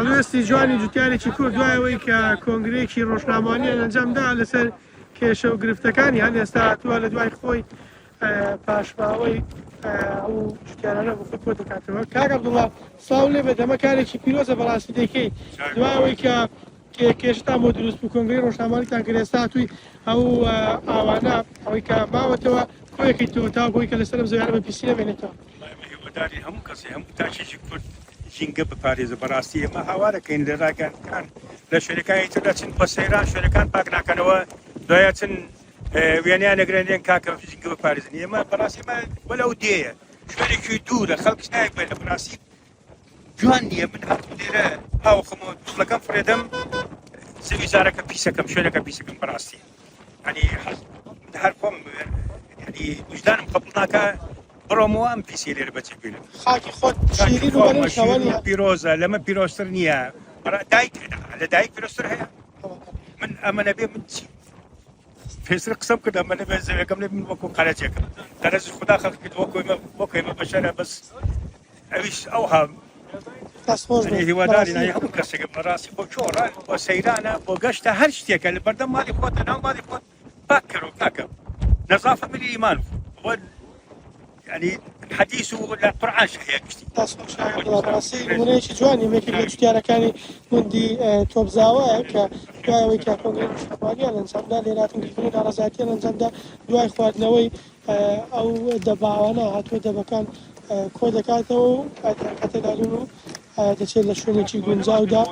هەڵوێستی جوانی جوتیارێکی کورد دوایەوەی کە کۆنگرێکی ڕۆژنامەوانیان ئەنجامدا لەسەر کێشە و گرفتەکانی هەن ئێستا هاتووە لە دوای خۆی پاشماوەی ئەو جوتیارانە بۆ خۆی کۆ دەکاتەوە. کاک عەبدوڵڵا سڵاو لێ بێ دەمە کارێکی پیرۆزە بەڕاستی دەکەی دوایەوەی کە کێشتان بۆ دروست بوو کۆنگرەی ڕۆژنامەوانیتان کرد ئێستا هاتووی ئەو ئاوانە ئەوەی کە ماوەتەوە کۆیەکەی تۆ تاوەکەوەی کە لەسەر ئەم زەویانە بە پیسی نەبێنێتەوە. هیواداری هەموو کەسێ هەموو تاکێکی کورد ژینگە بپارێزە بەڕاستی ئێمە هاوارەکەین لە ڕاگەنەکان لە شوێنەکانی تردا چن بە سەیران شوێنەکان پاک ناکەنەوە دوایە چن وێنیان نەگرێنێن کاکە ژینگە بپارێزن ئێمە بەڕاستی ئێمە وەلەو دێیە شوێنێکی دوورە خەڵکیش نایەک بێت لە بەڕاستی جوان نییە من هاتوو لێرە هاوخەمەوە دووسڵەکەم فرێدەم زەویزارەکە پیسەکەم شوێنەکە پیسەکەم بەڕاستی ینی هەر خۆم ینی وجدانم قبول ناکە بڕۆمەوە ئەم پیسێ لێرە بەچێ بێنم خاکی خۆت شیرین و بەرەشەوەنیە پیرۆزە لەمە پیرۆستر نییە دایک لە دایک پیرۆستر هەیە من ئەمە نەبێ من چی پێشتر قسەم کرد ئەمە نەبێ زەویەکەم لێ من وەکو قەرەجێکم دەرەز خوددا خەڵق کرد وەکو ئێمە بەشەرە بەس ئەویش ئەو هەم هیواداری نای هەموو کەسێک بەڕاستی بۆ چۆڕە بۆ سەیرانە بۆ گەشتە هەر شتێکە لە بەردەم ماڵی خۆتە ناو ماڵی خۆت پاک کەرەوە کاکە نەزافە ملی ئیمان ینی حەدیث و لە قورئانش هەیە گشتی بەڕاستی نمونەیەکی جوانی یەکێک لە جوتیارەکانی گوندی تۆپزاوەیە کە دوایەوەی کە کۆنگرەی ڕۆژنامەوانیان ئەنجامدا لێراتنگیرکردنی ناڕەزایەتیان ئەنجامدا دوای خواردنەوەی ئەو دەباوانە هاتووە دەبەکان کۆ دەکاتەوە و کاتێک داگرن و دەچێت لە شوێنێکی گونجاودا